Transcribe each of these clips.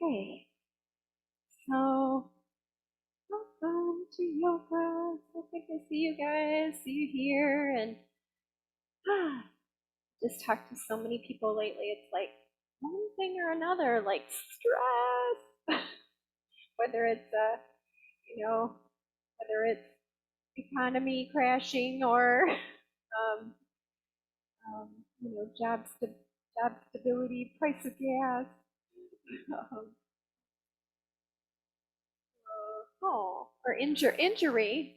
Okay, so welcome to yoga. So good to see you guys, see you here, and just talked to so many people lately. It's like one thing or another, like stress, whether it's whether it's economy crashing or um, job stability, price of gas. Um, or injury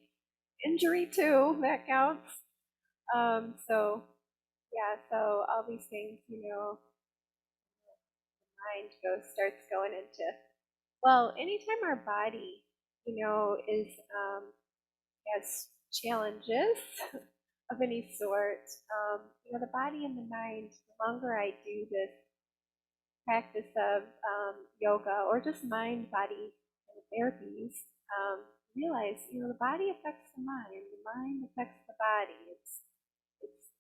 too, that counts. So yeah, so all these things, mind starts going into, well, anytime our body, is has challenges of any sort, the body and the mind, the longer I do this practice of yoga or just mind body therapies, realize, the body affects the mind affects the body.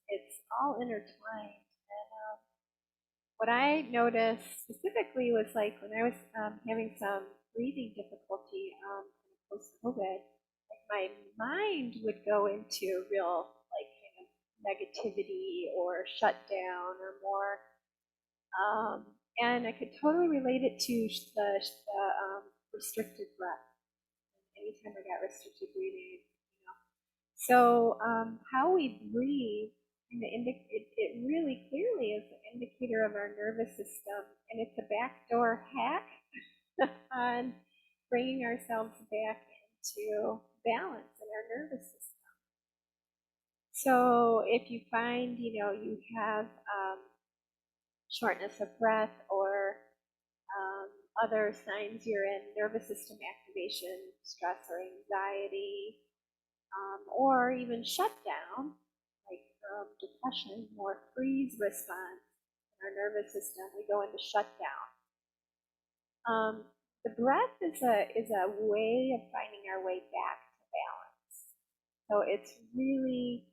It's all intertwined. And what I noticed specifically was like when I was having some breathing difficulty post COVID, like my mind would go into real like kind of negativity or shutdown or more, and I could totally relate it to the restricted breath. Anytime I got restricted breathing, so how we breathe, it really clearly is an indicator of our nervous system, and it's a backdoor hack on bringing ourselves back into balance in our nervous system. So if you find, you have shortness of breath or other signs you're in nervous system activation, stress or anxiety, or even shutdown, like depression or freeze response in our nervous system, we go into shutdown. The breath is a way of finding our way back to balance. So it's really,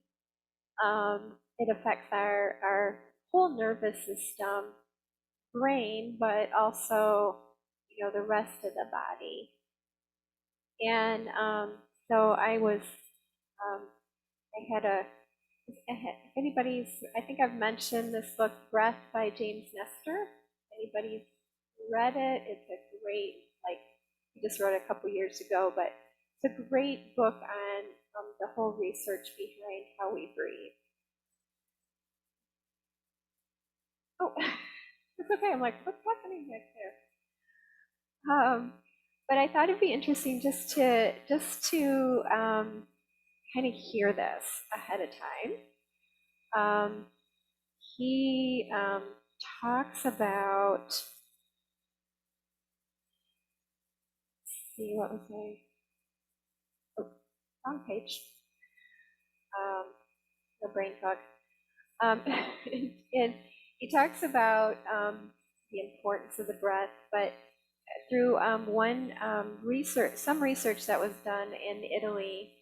it affects our whole nervous system, brain, but also, the rest of the body. And so I was, I had a, if anybody's, I think I've mentioned this book, Breath by James Nestor. Anybody's read it? It's a great, like, he just wrote it a couple years ago, but it's a great book on the whole research behind how we breathe. Oh, it's okay. I'm like, what's happening back there? But I thought it'd be interesting just to kind of hear this ahead of time. He talks about, let's see, what was I? Oh, wrong page. The brain fog. And he talks about the importance of the breath, but through some research that was done in Italy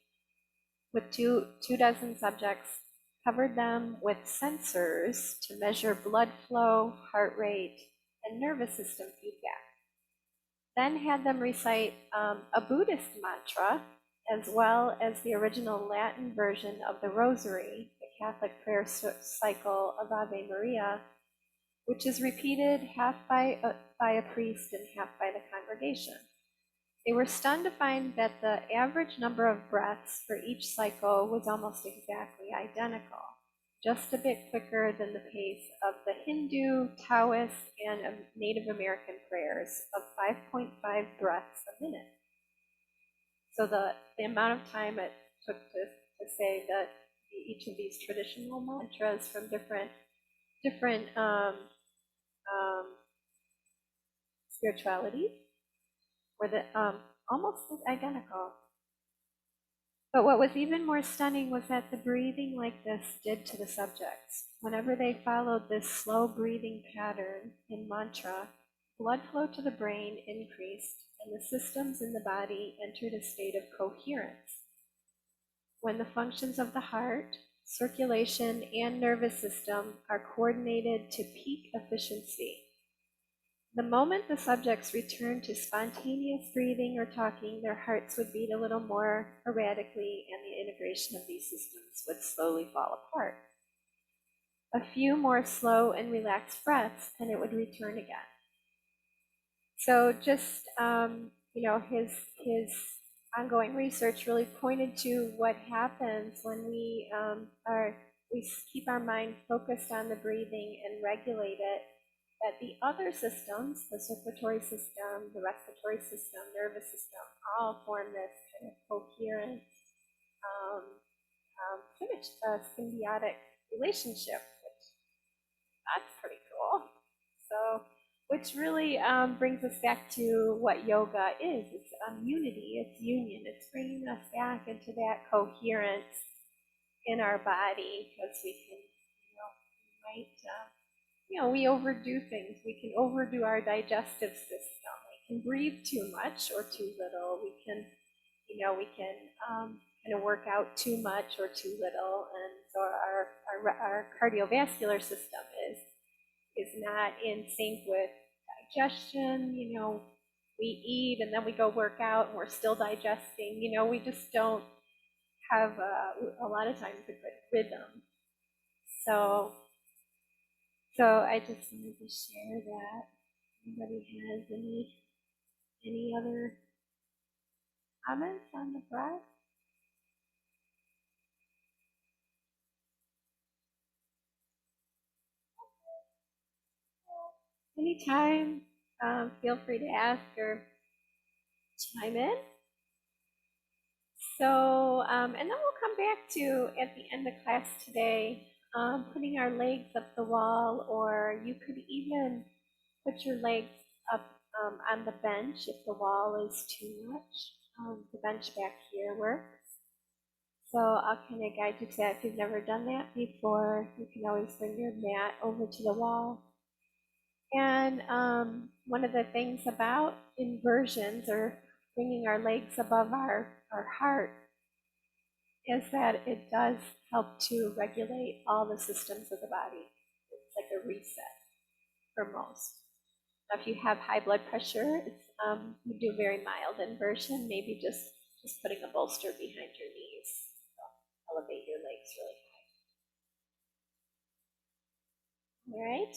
with two dozen subjects, covered them with sensors to measure blood flow, heart rate, and nervous system feedback. Then had them recite a Buddhist mantra, as well as the original Latin version of the Rosary, the Catholic prayer cycle of Ave Maria, which is repeated half by a priest and half by the congregation. They were stunned to find that the average number of breaths for each cycle was almost exactly identical, just a bit quicker than the pace of the Hindu, Taoist, and Native American prayers of 5.5 breaths a minute. So the amount of time it took to say that each of these traditional mantras from different spiritualities were almost identical. But what was even more stunning was that the breathing like this did to the subjects. Whenever they followed this slow breathing pattern in mantra, blood flow to the brain increased and the systems in the body entered a state of coherence. When the functions of the heart, circulation, and nervous system are coordinated to peak efficiency, The moment the subjects returned to spontaneous breathing or talking, their hearts would beat a little more erratically, and the integration of these systems would slowly fall apart. A few more slow and relaxed breaths, and it would return again. So just, his ongoing research really pointed to what happens when we keep our mind focused on the breathing and regulate it, that the other systems, the circulatory system, the respiratory system, nervous system, all form this kind of coherent, symbiotic relationship, which that's pretty cool. So, which really brings us back to what yoga is. It's unity, it's union, it's bringing us back into that coherence in our body, because we can, we overdo things. We can overdo our digestive system. We can breathe too much or too little. We can kind of work out too much or too little, and so our cardiovascular system is not in sync with digestion. We eat and then we go work out and we're still digesting. We just don't have a lot of times a good rhythm. So I just wanted to share that. Anybody has any other comments on the breath? Anytime, feel free to ask or chime in. So, and then we'll come back to, at the end of class today, putting our legs up the wall, or you could even put your legs up on the bench if the wall is too much. The bench back here works. So I'll kind of guide you to that. If you've never done that before, you can always bring your mat over to the wall. And one of the things about inversions, or bringing our legs above our heart, is that it does help to regulate all the systems of the body. It's like a reset for most. Now, if you have high blood pressure, you do very mild inversion, maybe just putting a bolster behind your knees. So elevate your legs really high. All right.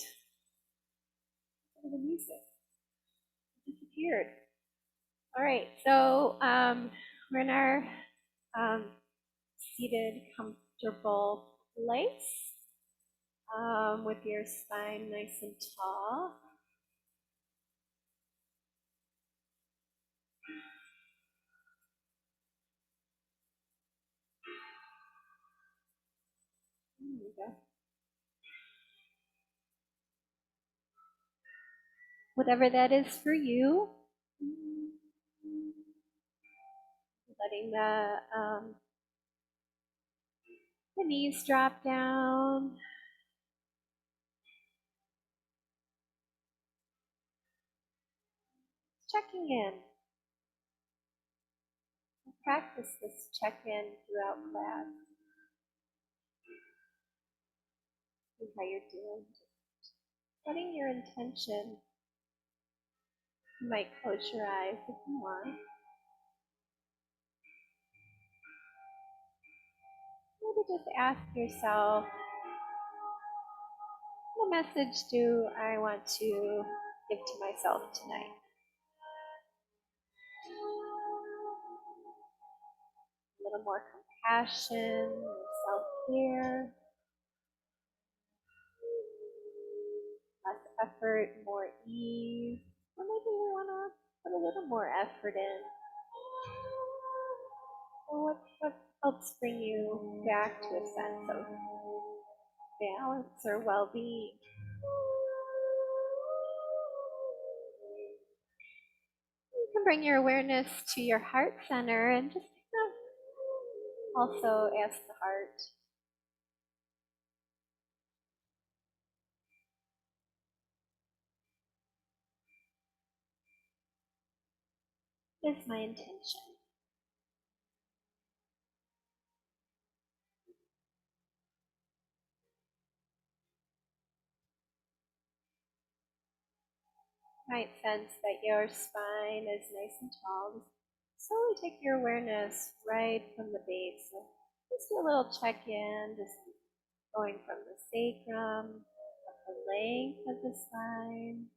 The music disappeared. All right, so we're in our seated, comfortable place with your spine nice and tall. There we go. Whatever that is for you, letting the knees drop down. Checking in. We'll practice this check-in throughout class. See how you're doing. Setting your intention. You might close your eyes if you want. Maybe just ask yourself, what message do I want to give to myself tonight? A little more compassion, self-care, less effort, more ease. Or maybe we want to put a little more effort in. So what helps bring you back to a sense of balance or well-being? You can bring your awareness to your heart center and just also ask the heart, what is my intention? Might sense that your spine is nice and tall. Just slowly take your awareness right from the base. So just do a little check-in, just going from the sacrum, up the length of the spine.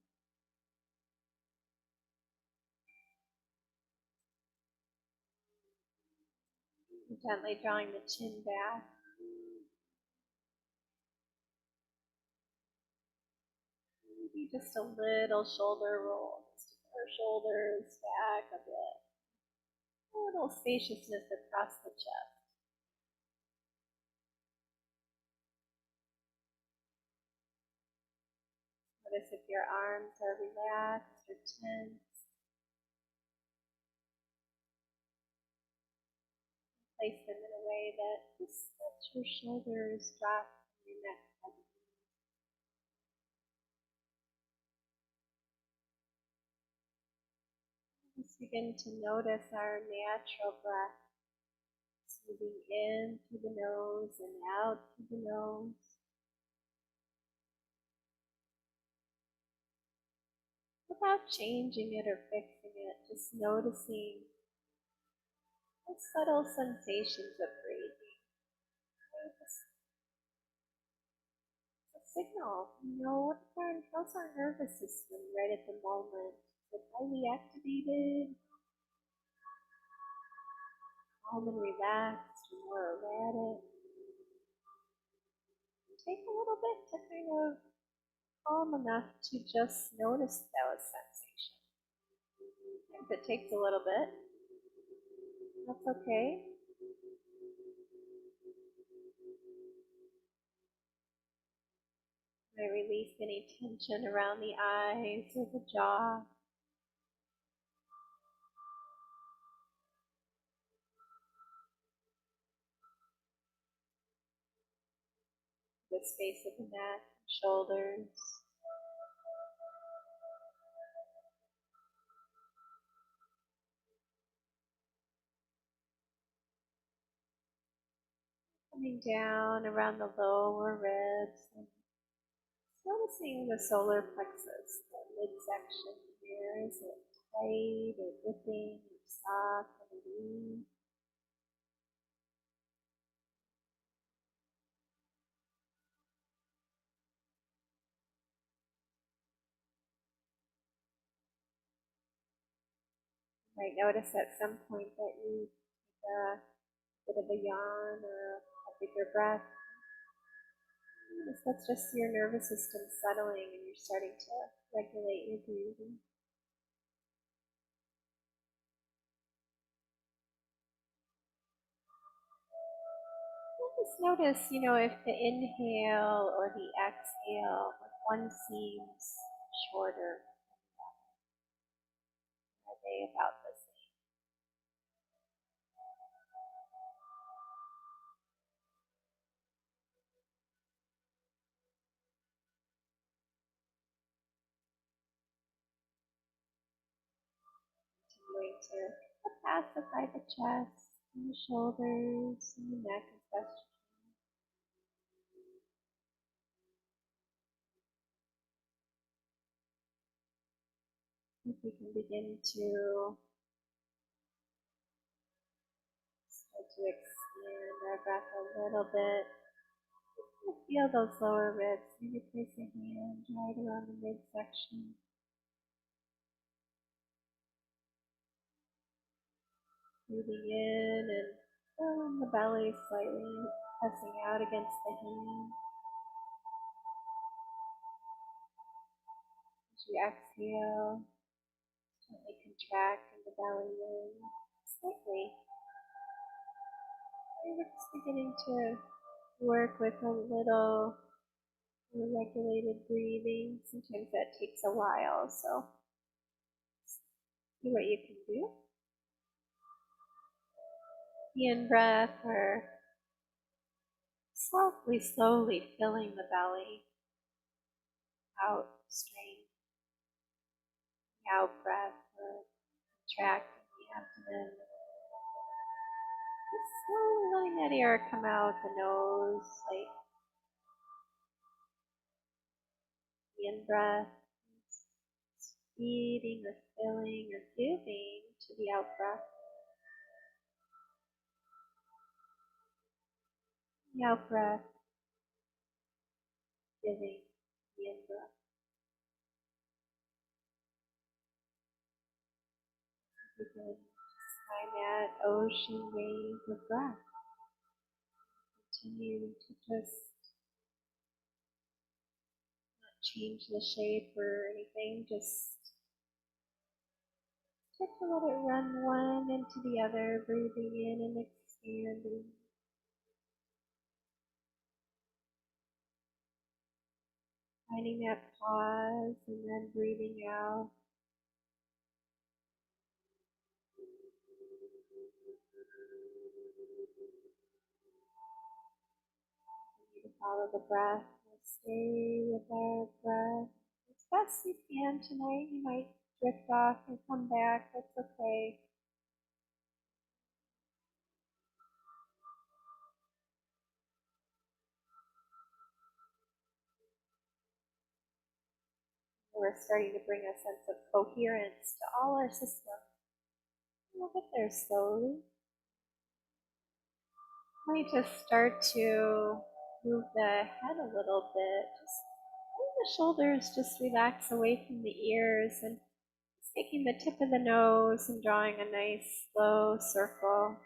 Gently drawing the chin back. Maybe just a little shoulder roll, just our shoulders back a bit. A little spaciousness across the chest. Notice if your arms are relaxed or tense. Place them in a way that just lets your shoulders drop and your neck down. Just begin to notice our natural breath, moving in through the nose and out through the nose. Without changing it or fixing it, just noticing the subtle sensations of breathing. A signal, how's our nervous system right at the moment? Is it highly activated, calm and relaxed, or more erratic? Take a little bit to kind of calm enough to just notice those sensations. If it takes a little bit, that's okay. I release any tension around the eyes or the jaw. The space of the neck, shoulders. Coming down around the lower ribs and noticing the solar plexus, the midsection here. Is it tight or dripping or soft and loose? You might notice at some point that you take a bit of a yawn or a bigger breath. That's just your nervous system settling and you're starting to regulate your breathing. Just notice, if the inhale or the exhale, if one seems shorter, are they about the same? Continuing to pacify the chest and the shoulders and the neck as best you can. If we can begin to start to expand our breath a little bit. Feel those lower ribs. Maybe place a hand right around the midsection. Breathing in and filling the belly slightly, pressing out against the hand. As you exhale, gently contracting the belly in slightly. We're just beginning to work with a little regulated breathing. Sometimes that takes a while, so see what you can do. The in-breath, or softly, slowly filling the belly, out strain. The out breath, or contracting the abdomen. Just slowly letting that air come out the nose, like the in-breath, feeding or filling or giving to the out breath. The out breath, giving the in breath. Begin by that ocean wave of breath. Continue to just not change the shape or anything, just start to let it run one into the other, breathing in and expanding. Finding that pause and then breathing out. Continue to follow the breath. Stay with our breath as best you can tonight. You might drift off and come back. That's okay. We're starting to bring a sense of coherence to all our systems. We'll get there slowly. Might just start to move the head a little bit. Just let the shoulders just relax away from the ears and just taking the tip of the nose and drawing a nice slow circle.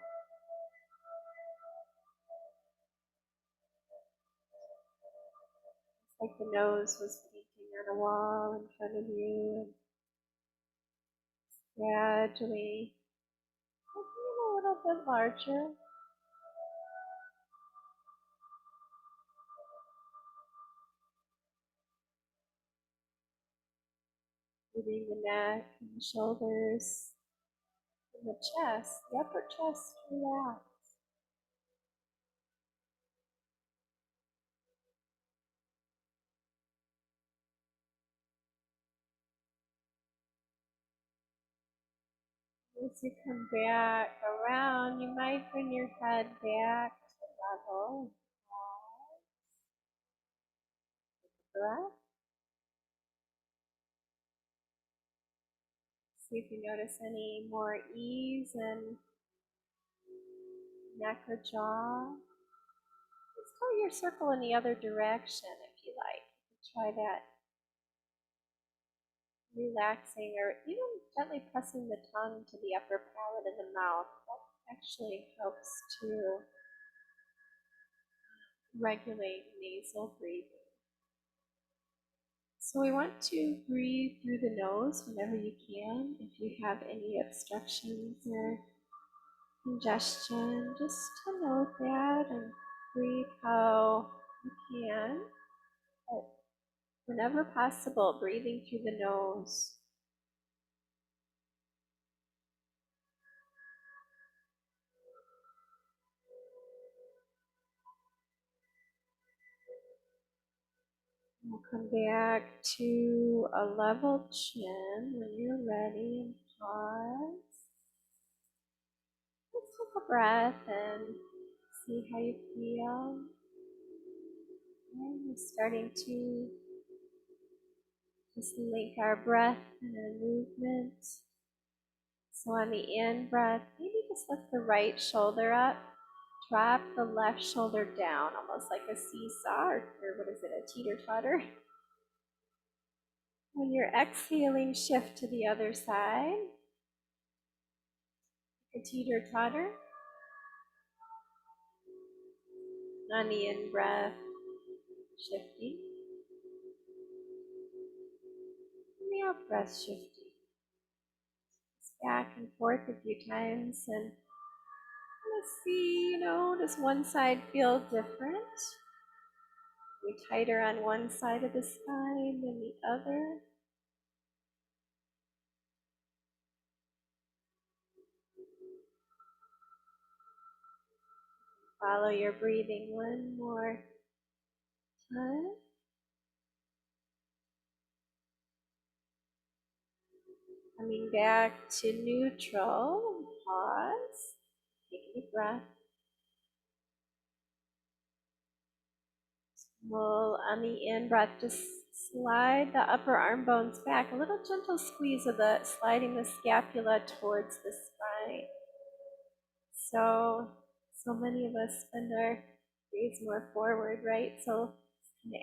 It's like the nose was painting on a wall in front of you, and gradually making it a little bit larger. Moving the neck and the shoulders and the chest, the upper chest relax. As you come back around, you might bring your head back to level. Pause. Take a breath. See if you notice any more ease in neck or jaw. Just tell your circle in the other direction if you like. Try that. Relaxing or even gently pressing the tongue to the upper palate of the mouth. That actually helps to regulate nasal breathing. So we want to breathe through the nose whenever you can. If you have any obstructions or congestion, just to note that and breathe how you can. But whenever possible, breathing through the nose. We'll come back to a level chin when you're ready and pause. Let's take a breath and see how you feel. And we're starting to just link our breath and our movement. So on the in breath, maybe just lift the right shoulder up. Drop the left shoulder down, almost like a seesaw, or what is it, a teeter-totter. When you're exhaling, shift to the other side. A teeter-totter. On the in-breath, shifting. And the out-breath, shifting. Just back and forth a few times, and let's see, does one side feel different? We tighter on one side of the spine than the other. Follow your breathing one more time. Coming back to neutral, pause, take a deep breath. We'll, on the in breath, just slide the upper arm bones back, a little gentle squeeze of the sliding the scapula towards the spine. So many of us bend our gaze more forward, right? So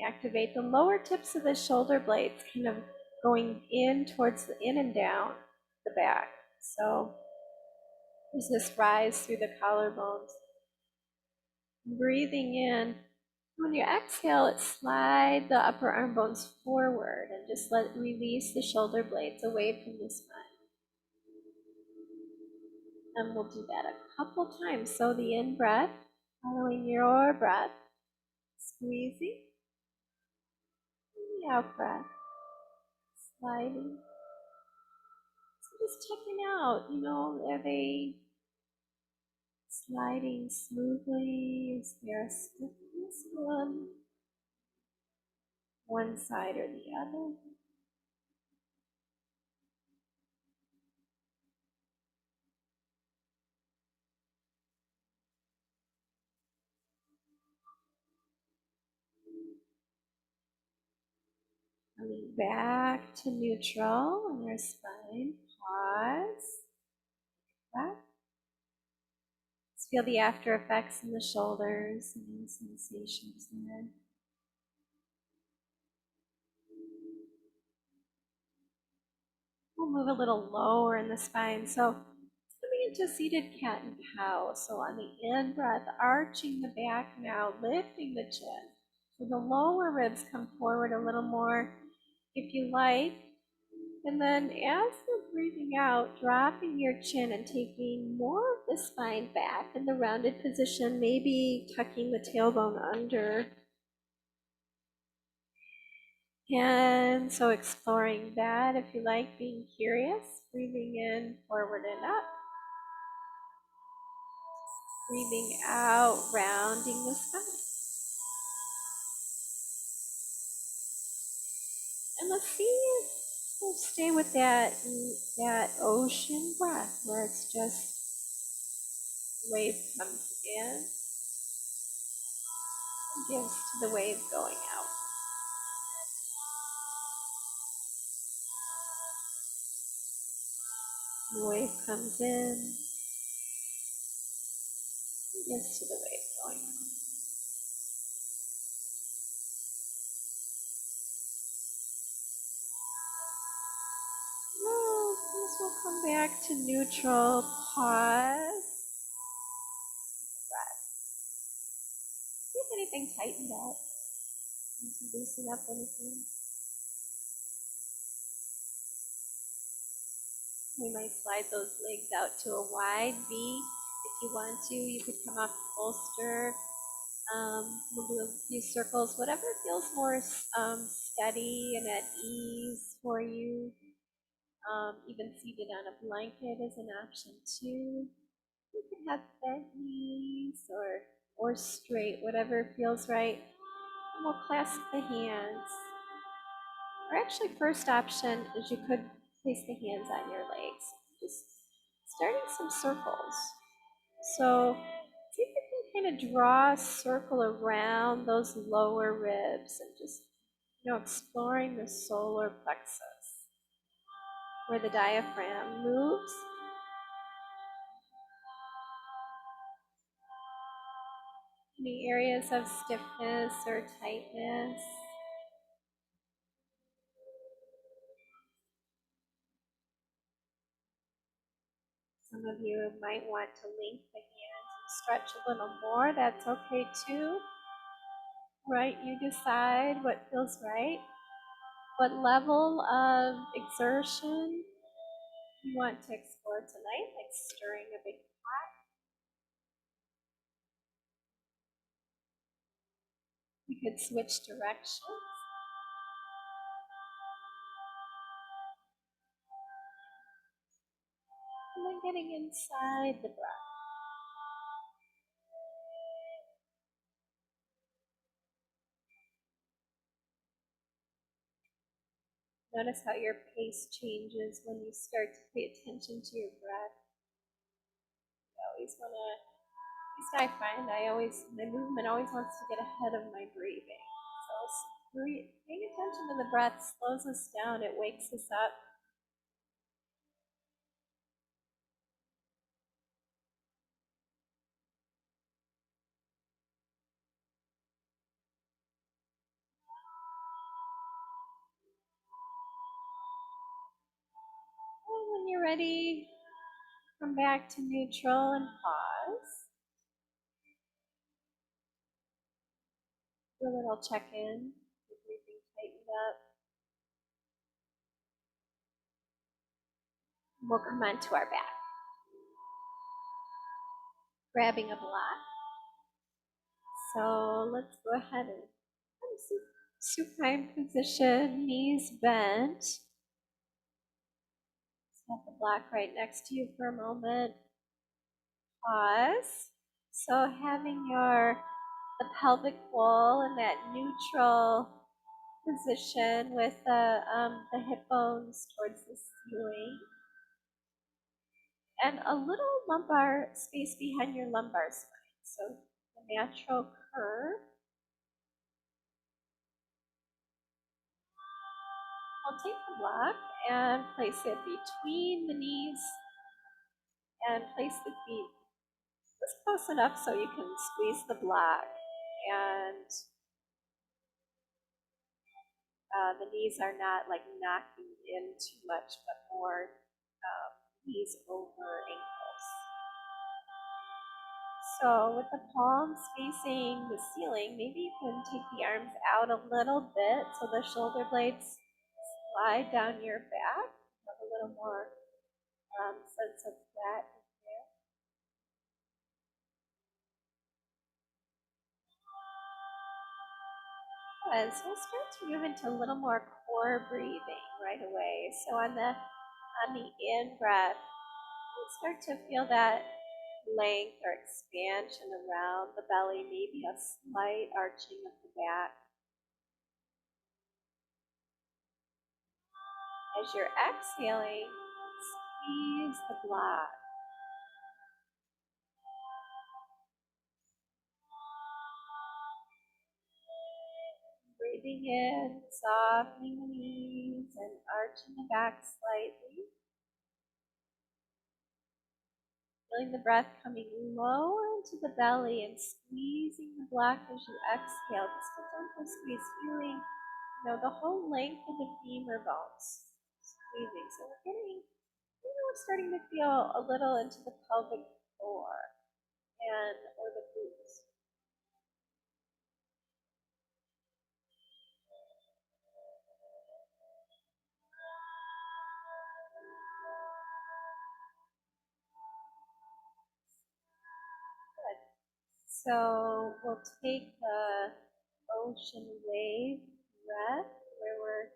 activate the lower tips of the shoulder blades, kind of going in towards the in and down the back. So there's this rise through the collarbones. Breathing in. When you exhale, slide the upper arm bones forward and just release the shoulder blades away from the spine. And we'll do that a couple times. So the in breath, following your breath, squeezing, and the out breath, sliding. So just checking out, are they sliding smoothly? Is there a stiffness on one side or the other? Coming back to neutral on your spine. Pause. Back. Just feel the after effects in the shoulders and any sensations there. We'll move a little lower in the spine. So coming into seated cat and cow. So on the in breath, arching the back now, lifting the chin. So the lower ribs come forward a little more if you like. And then as you're breathing out, dropping your chin and taking more of the spine back in the rounded position, maybe tucking the tailbone under. And so exploring that if you like, being curious, breathing in, forward and up. Breathing out, rounding the spine. And let's see if we'll stay with that ocean breath where it's just wave comes in and gives to the wave going out. The wave comes in and gives to the wave going out. We'll come back to neutral, pause. Breath. See if anything tightened up. Loosen up anything. We might slide those legs out to a wide V. If you want to, you could come off the bolster. We'll do a few circles, whatever feels more steady and at ease for you. Even seated on a blanket is an option too. You can have bent knees or straight, whatever feels right. And we'll clasp the hands. Or actually, first option is you could place the hands on your legs. Just starting some circles. So see if you can kind of draw a circle around those lower ribs and just, exploring the solar plexus where the diaphragm moves. Any areas of stiffness or tightness. Some of you might want to link the hands and stretch a little more. That's okay too. Right, you decide what feels right. What level of exertion you want to explore tonight, like stirring a big pot. We could switch directions. And then getting inside the breath. Notice how your pace changes when you start to pay attention to your breath. You always want to, at least I find my movement always wants to get ahead of my breathing. So Paying attention to the breath slows us down, it wakes us up. And when you're ready, come back to neutral and pause. Do a little check-in, get everything tightened up. We'll come onto our back. Grabbing a block. So let's go ahead and supine position, knees bent. Set the block right next to you for a moment. Pause. So having the pelvic wall in that neutral position with the hip bones towards the ceiling. And a little lumbar space behind your lumbar spine. So the natural curve. I'll take the block and place it between the knees and place the feet just close enough so you can squeeze the block, and the knees are not like knocking in too much, but more knees over ankles. So with the palms facing the ceiling, maybe you can take the arms out a little bit so the shoulder blades slide down your back. Have a little more sense of that there. Good. So we'll start to move into a little more core breathing right away. So on the in breath, we'll start to feel that length or expansion around the belly, maybe a slight arching of the back. As you're exhaling, squeeze the block. Breathing in, softening the knees and arching the back slightly. Feeling the breath coming lower into the belly and squeezing the block as you exhale. Just a gentle squeeze, feeling the whole length of the femur bones squeezing. So we're starting to feel a little into the pelvic floor or the glutes. Good. So we'll take the ocean wave breath where we're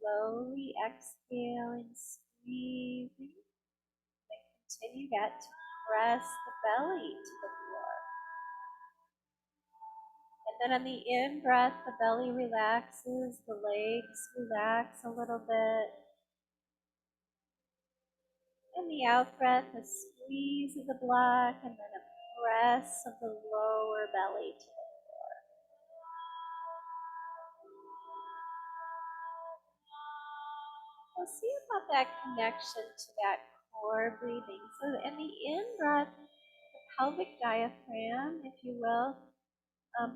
slowly exhaling, squeezing, and continue that to press the belly to the floor. And then on the in breath, the belly relaxes, the legs relax a little bit. And the out breath, a squeeze of the block, and then a press of the lower belly to the floor. So see about that connection to that core breathing. So in the in breath, the pelvic diaphragm, if you will,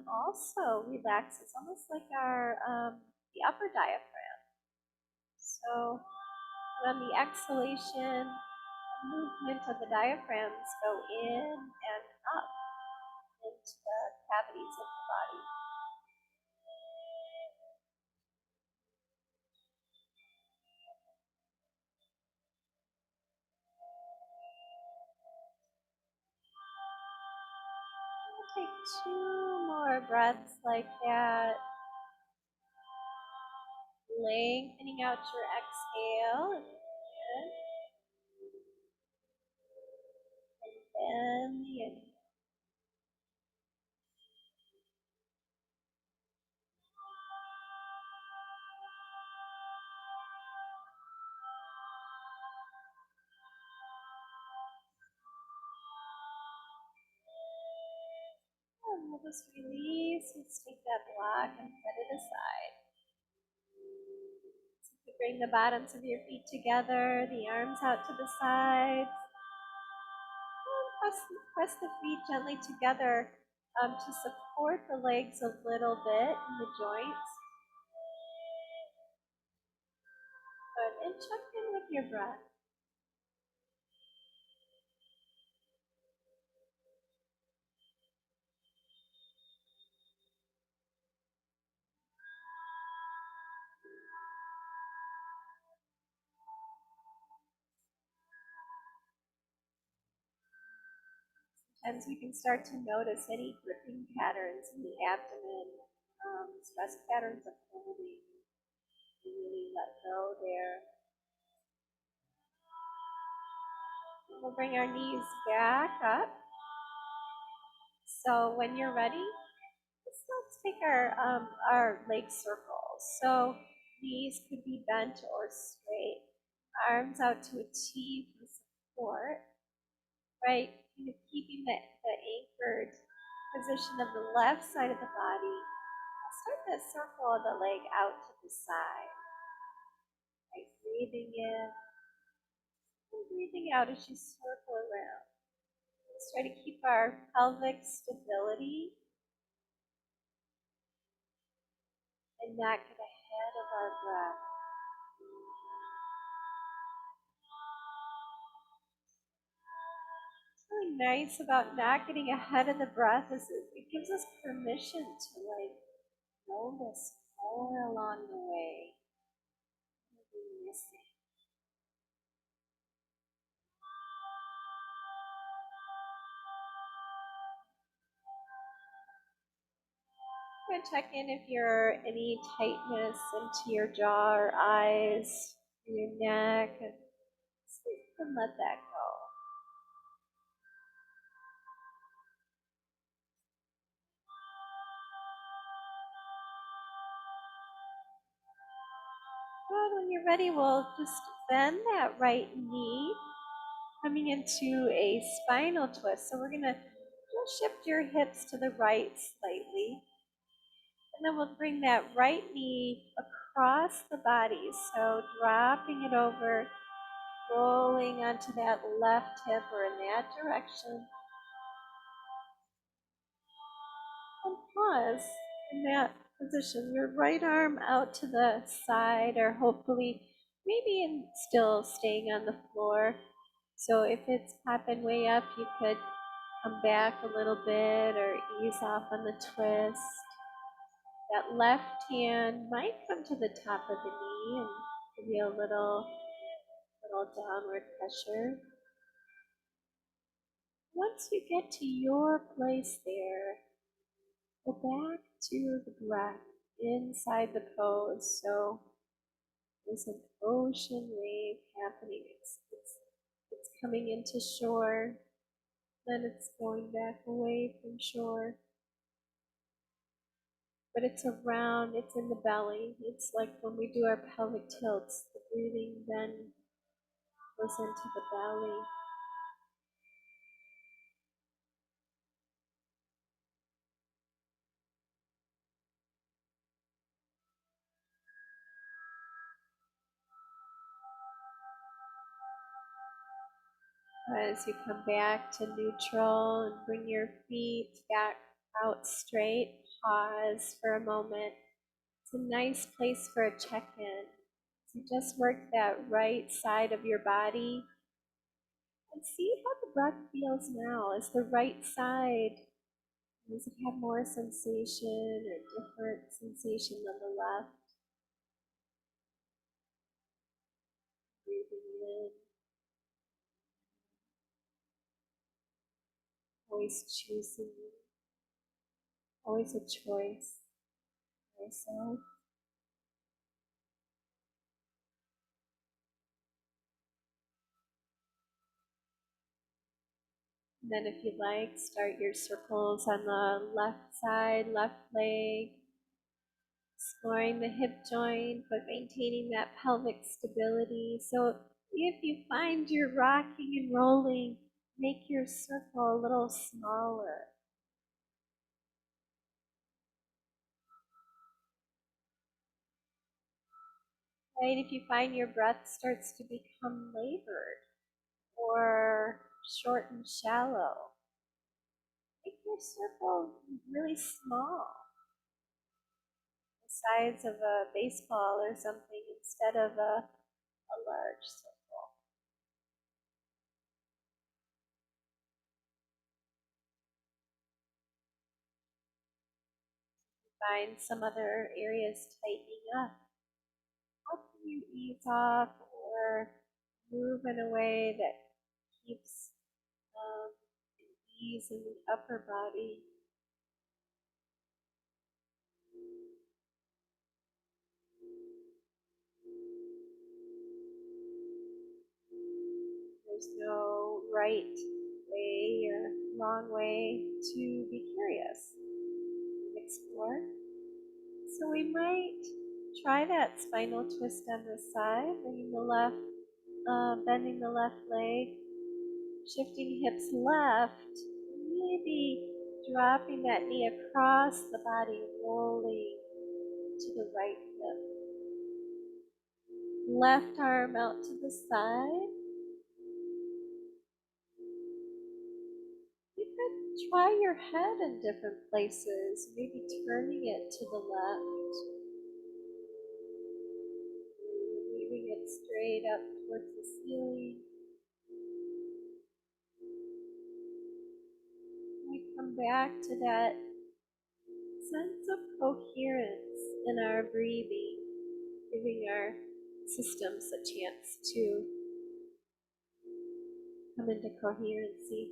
also relaxes, almost like the upper diaphragm. So on the exhalation, movement of the diaphragms go in and up into the cavities of the body. We'll take 2 more breaths like that. Lengthening out your exhale. And the inhale. And we'll just release. Let's take that block and set it aside. So you bring the bottoms of your feet together, the arms out to the sides. And press the feet gently together to support the legs a little bit in the joints. Good. And check in with your breath. Sometimes we can start to notice any gripping patterns in the abdomen, stress patterns of holding. Really let go there. We'll bring our knees back up. So when you're ready, let's take our leg circles. So knees could be bent or straight. Arms out to a T for support. Right? Kind of keeping the anchored position of the left side of the body. Start that circle of the leg out to the side. Right? Breathing in and breathing out as you circle around. Let's try to keep our pelvic stability and not get ahead of our breath. What's really nice about not getting ahead of the breath is it gives us permission to notice more along the way. Missing. I'm going to check in if you're any tightness into your jaw or eyes, your neck, and see if you can let that go. Good. When you're ready, we'll just bend that right knee, coming into a spinal twist. So we're going to shift your hips to the right slightly. And then we'll bring that right knee across the body. So dropping it over, rolling onto that left hip or in that direction. And pause in that position. Your right arm out to the side, or hopefully maybe still staying on the floor. So if it's popping way up, you could come back a little bit or ease off on the twist. That left hand might come to the top of the knee and give you a little downward pressure. Once you get to your place there, go back to the breath inside the pose. So there's an ocean wave happening. It's coming into shore, then it's going back away from shore. But it's around, it's in the belly. It's like when we do our pelvic tilts, the breathing then goes into the belly. As you come back to neutral and bring your feet back out straight, pause for a moment. It's a nice place for a check-in. So just work that right side of your body and see how the breath feels now. Is the right side, does it have more sensation or different sensation than the left? Breathing in. Always choosing. Always a choice for yourself. And then if you'd like, start your circles on the left side, left leg, exploring the hip joint, but maintaining that pelvic stability. So if you find you're rocking and rolling, make your circle a little smaller. Right? If you find your breath starts to become labored or short and shallow, make your circle really small, the size of a baseball or something instead of a large circle. Find some other areas tightening up. How can you ease off or move in a way that keeps ease in the upper body? There's no right way or wrong way to be curious and explore. So we might try that spinal twist on the side, bending the left leg, shifting hips left, maybe dropping that knee across the body, rolling to the right hip. Left arm out to the side. You could try your head in different places, maybe turning it to the left, leaving it straight up towards the ceiling. We come back to that sense of coherence in our breathing, giving our systems a chance to come into coherency.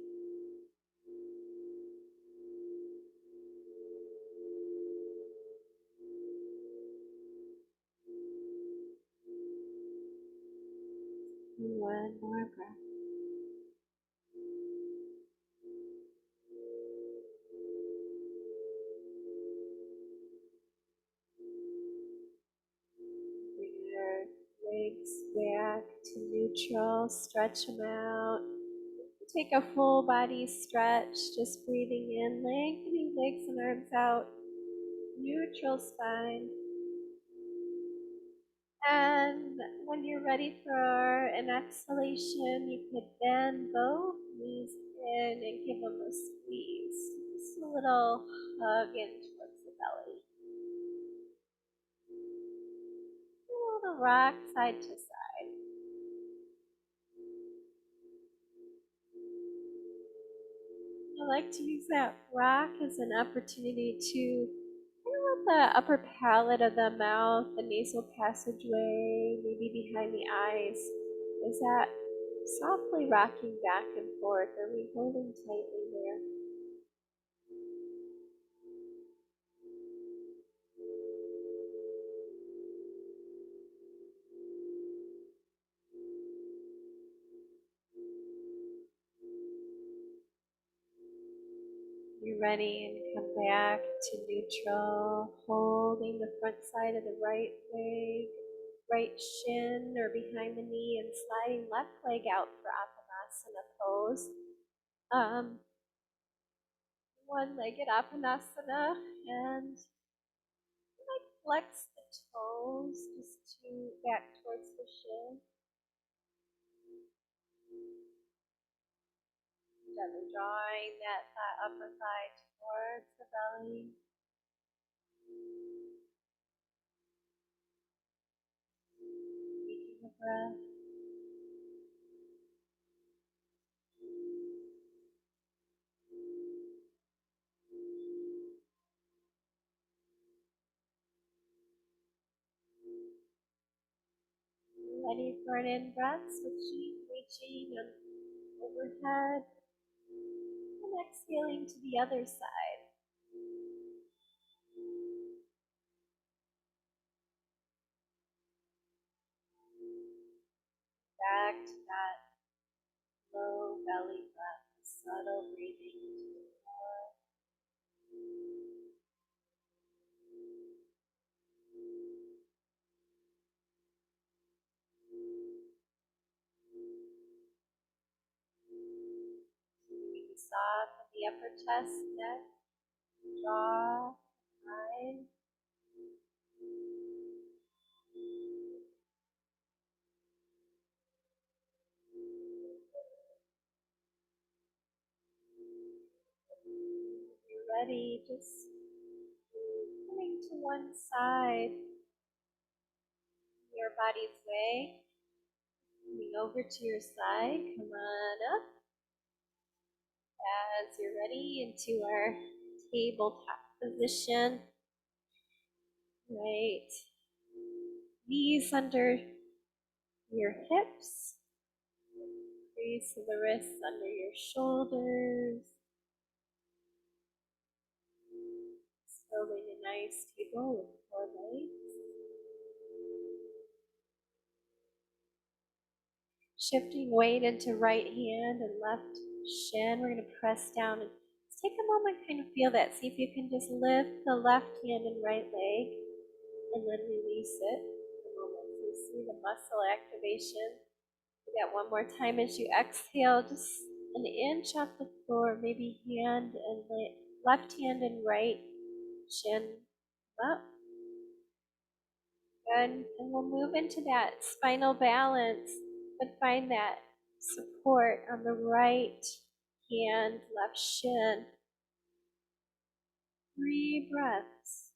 One more breath. Bring your legs back to neutral, stretch them out. Take a full body stretch, just breathing in, lengthening legs and arms out, neutral spine. And when you're ready for an exhalation, you could bend both knees in and give them a squeeze. Just a little hug in towards the belly. A little rock side to side. I like to use that rock as an opportunity to let the upper palate of the mouth, the nasal passageway, maybe behind the eyes, is that softly rocking back and forth? Are we holding tightly there? You're ready and come back to neutral, holding the front side of the right leg, right shin or behind the knee, and sliding left leg out for Apanasana pose. One-legged Apanasana, and flex the toes just to back towards the shin. Gently drawing that upper thigh towards the belly. Taking a breath. Ready for an in-breath, switching, reaching overhead. And exhaling to the other side. Back to that low belly breath, subtle breathing into the core. Soften the upper chest, neck, jaw, eyes. ready, just coming to one side, your body's way. Coming over to your side, come on up. As you're ready, into our tabletop position. Right. Knees under your hips. Crease of the wrists under your shoulders. Building a nice table with 4 legs. Shifting weight into right hand and left shin. We're going to press down and just take a moment, kind of feel that. See if you can just lift the left hand and right leg and then release it. A moment. So you see the muscle activation. Do that one more time as you exhale, just an inch off the floor, maybe hand and left hand and right shin up. Good. And we'll move into that spinal balance, but find that support on the right hand, left shin. 3 breaths.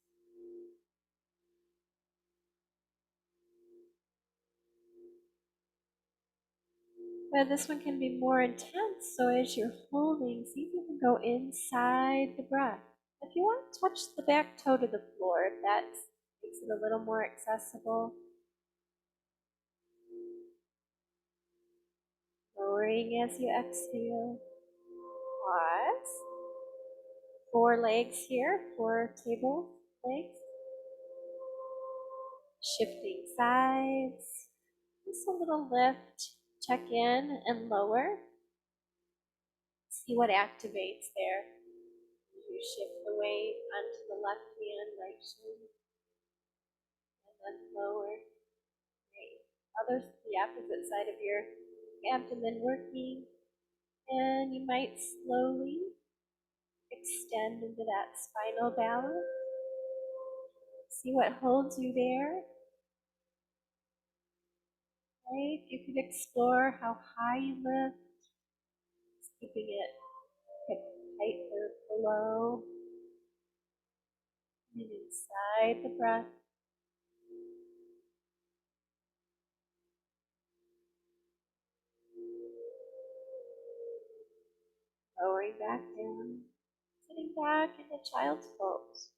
But this one can be more intense, so as you're holding, see if you can go inside the breath. If you want to touch the back toe to the floor, if that makes it a little more accessible. Lowering as you exhale. Pause. 4 legs here, 4 table legs. Shifting sides. Just a little lift. Check in and lower. See what activates there. You shift the weight onto the left hand, right shoulder, and then lower. Great. The opposite side of your abdomen working, and you might slowly extend into that spinal balance. See what holds you there. Right? You could explore how high you lift, keeping it hip tight or below, and inside the breath. Lowering back down, sitting back into child's pose.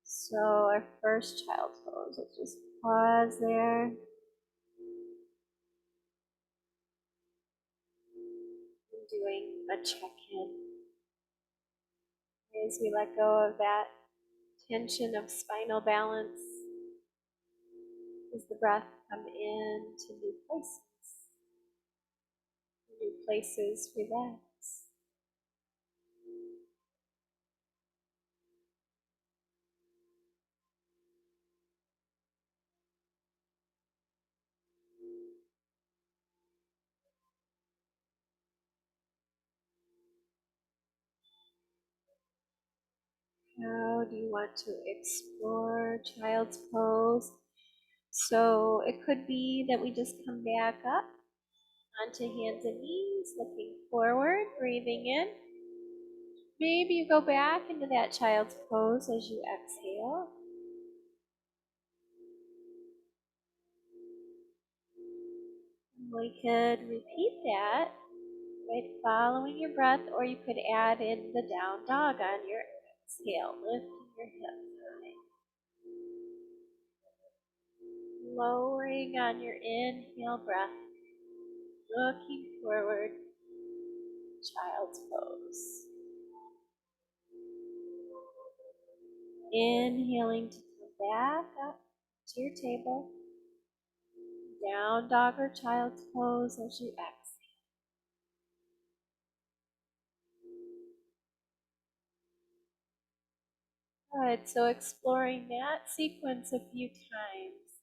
So our first child's pose, let's just pause there. Doing a check-in. As we let go of that tension of spinal balance, as the breath come into new places relax. How do you want to explore child's pose? So it could be that we just come back up onto hands and knees, looking forward, breathing in. Maybe you go back into that child's pose as you exhale. And we could repeat that, right, following your breath, or you could add in the down dog on your exhale, lifting your hips high. Lowering on your inhale breath, looking forward, child's pose. Inhaling to come back up to your table. Down dog or child's pose as you exhale. Good, so exploring that sequence a few times.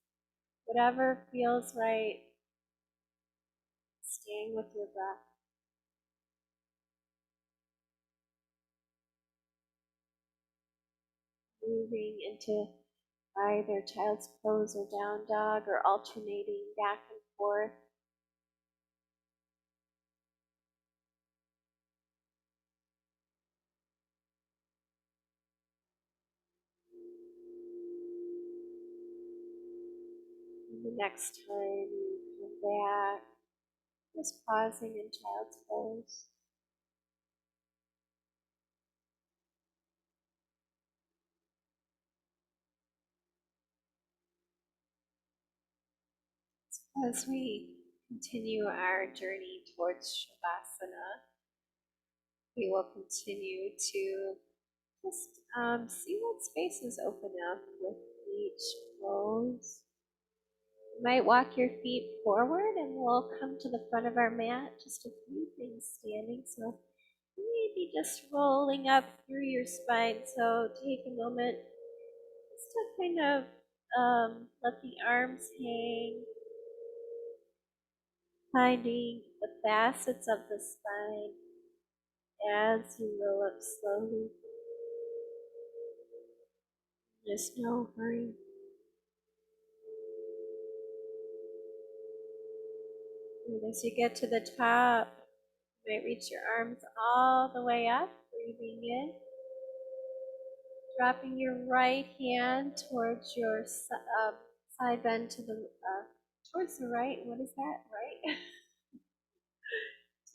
Whatever feels right, staying with your breath. Moving into either child's pose or down dog, or alternating back and forth. And the next time you come back, just pausing in child's pose. As we continue our journey towards Shavasana, we will continue to just see what spaces open up with each pose. You might walk your feet forward and we'll come to the front of our mat, just a few things standing. So maybe just rolling up through your spine. So take a moment just to kind of let the arms hang, finding the facets of the spine as you roll up slowly. There's no hurry. And as you get to the top, you might reach your arms all the way up, breathing in. Dropping your right hand towards your side bend to the towards the right. What is that? Right?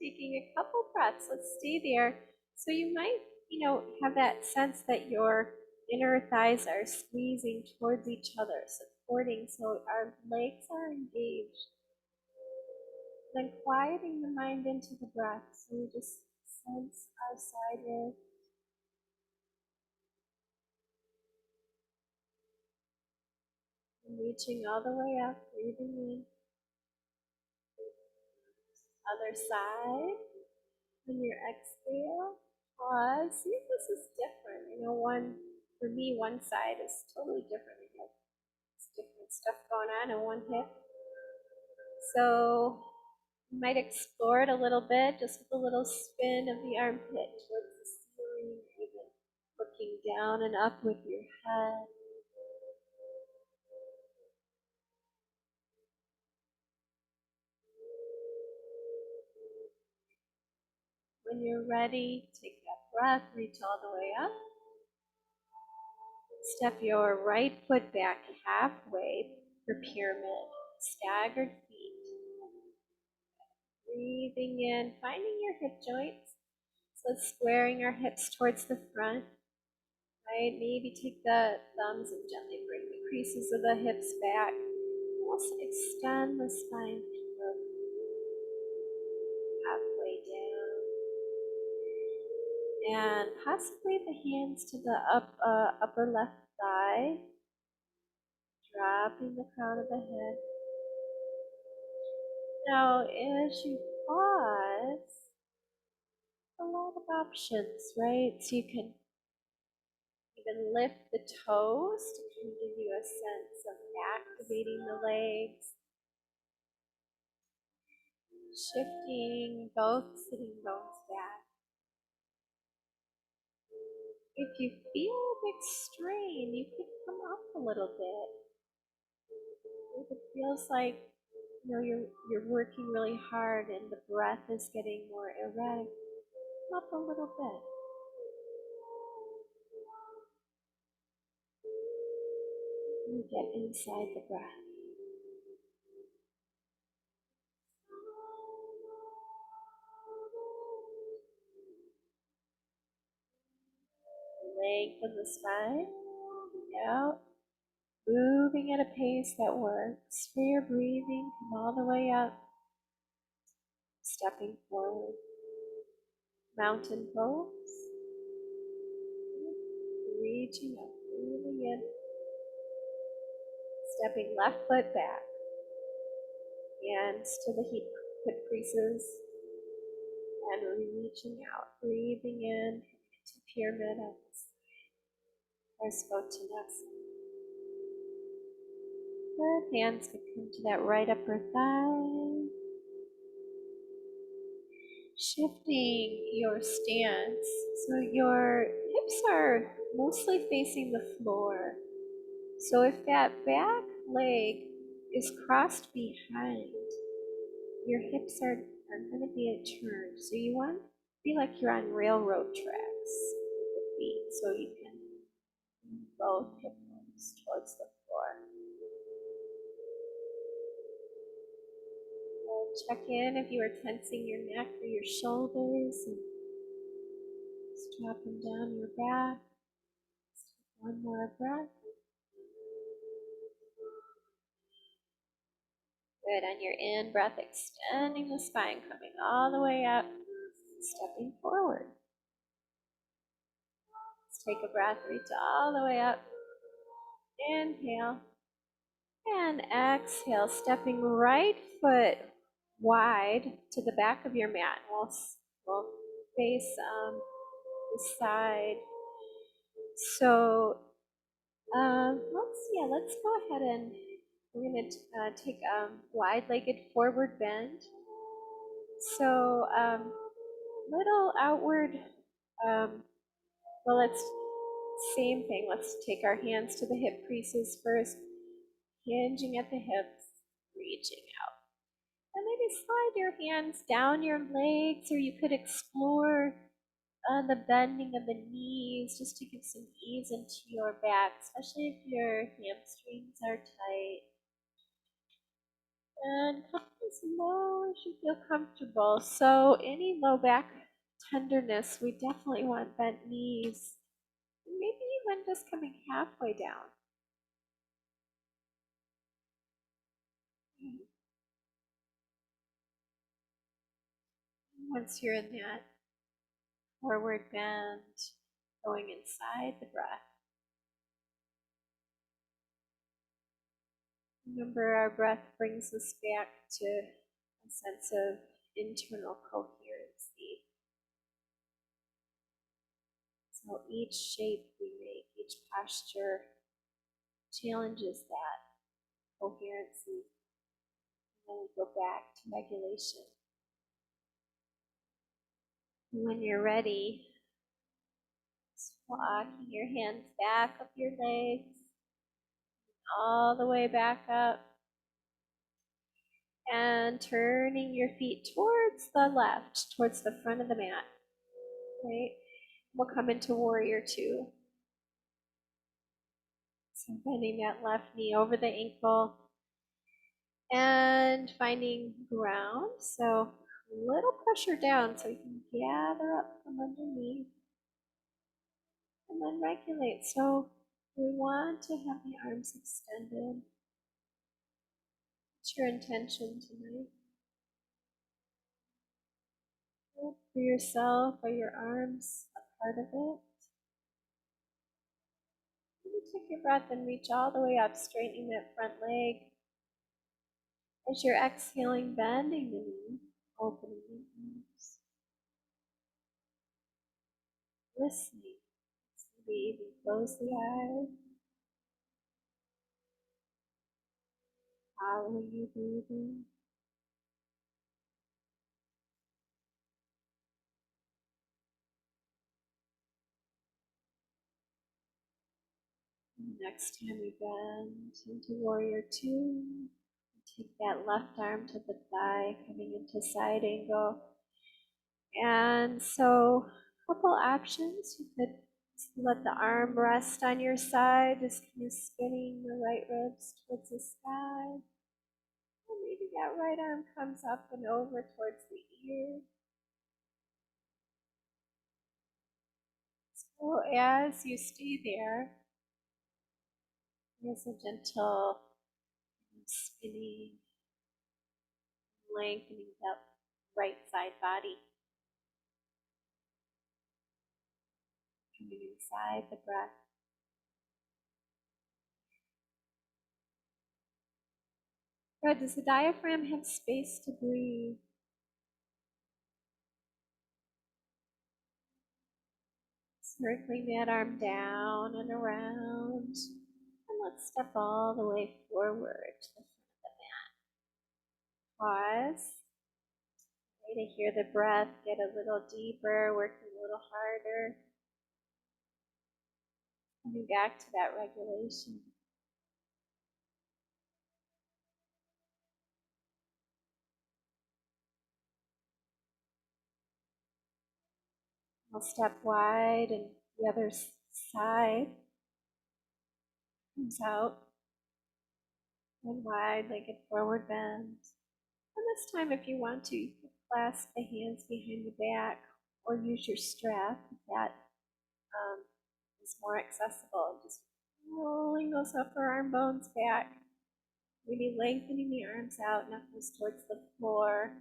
Taking a couple breaths. Let's stay there. So you might, have that sense that your inner thighs are squeezing towards each other, supporting, so our legs are engaged. Then quieting the mind into the breath, so we just sense our side rib. And reaching all the way up, breathing in. Other side. On your exhale, pause. See if this is different. For me, one side is totally different. We have different stuff going on in one hip. So you might explore it a little bit, just with a little spin of the armpit towards the ceiling, even looking down and up with your head. When you're ready, take that breath, reach all the way up. Step your right foot back halfway for pyramid, staggered feet. Breathing in, finding your hip joints. So squaring our hips towards the front. Right? Maybe take the thumbs and gently bring the creases of the hips back. Also extend the spine halfway down. And possibly the hands to the upper left thigh. Dropping the crown of the head. Now, as you pause, a lot of options, right? So you can even lift the toes to kind of give you a sense of activating the legs. Shifting both sitting bones back. If you feel a big strain, you could come up a little bit. If it feels like you're working really hard and the breath is getting more erratic, come up a little bit. And get inside the breath. Lengthen the spine. Out. Moving at a pace that works for your breathing. Come all the way up. Stepping forward. Mountain pose. Reaching up, breathing in. Stepping left foot back. Hands to the hip creases. And reaching out, breathing in to pyramid up. Or Uttanasana. Good. Hands could come to that right upper thigh. Shifting your stance. So your hips are mostly facing the floor. So if that back leg is crossed behind, your hips are going to be turned. So you want to be like you're on railroad tracks with the feet. So you can move both hip bones towards the floor. Check in if you are tensing your neck or your shoulders, and just drop them down your back. One more breath. Good. On your in breath, extending the spine, coming all the way up, stepping forward. Let's take a breath, reach all the way up. Inhale. And exhale, stepping right foot wide to the back of your mat. We'll face the side. So let's go ahead and we're going to take a wide-legged forward bend. So little outward, same thing. Let's take our hands to the hip creases first, hinging at the hips, reaching out. And maybe slide your hands down your legs, or you could explore the bending of the knees just to give some ease into your back, especially if your hamstrings are tight. And come as low as you feel comfortable. So any low back tenderness, we definitely want bent knees. Maybe even just coming halfway down. Once you're in that forward bend, going inside the breath. Remember, our breath brings us back to a sense of internal coherency. So each shape we make, each posture challenges that coherency. And then we go back to regulation. And when you're ready, just walking your hands back up your legs, all the way back up, and turning your feet towards the left, towards the front of the mat. Right? We'll come into warrior two. So bending that left knee over the ankle and finding ground. So a little pressure down so you can gather up from underneath and then regulate. So we want to have the arms extended. What's your intention tonight? For yourself, are your arms a part of it? Take your breath and reach all the way up, straightening that front leg. As you're exhaling, bending the knee, opening the arms. Listening. Maybe even close the eyes. Following your breathing. Next time we bend into warrior two, take that left arm to the thigh, coming into side angle. And so, a couple options. You could let the arm rest on your side, just kind of spinning the right ribs towards the sky. And maybe that right arm comes up and over towards the ear. So as you stay there, there's a gentle spinning, lengthening that right side body. Coming inside the breath. Good. Does the diaphragm have space to breathe? Circling that arm down and around. And let's step all the way forward to the front of the mat. Pause. Way to hear the breath get a little deeper, working a little harder. Coming back to that regulation. I'll step wide and the other side comes out. And wide, legged forward bend. And this time, if you want to, you can clasp the hands behind the back or use your strap if that is more accessible. Just rolling those upper arm bones back, maybe lengthening the arms out, knuckles towards the floor.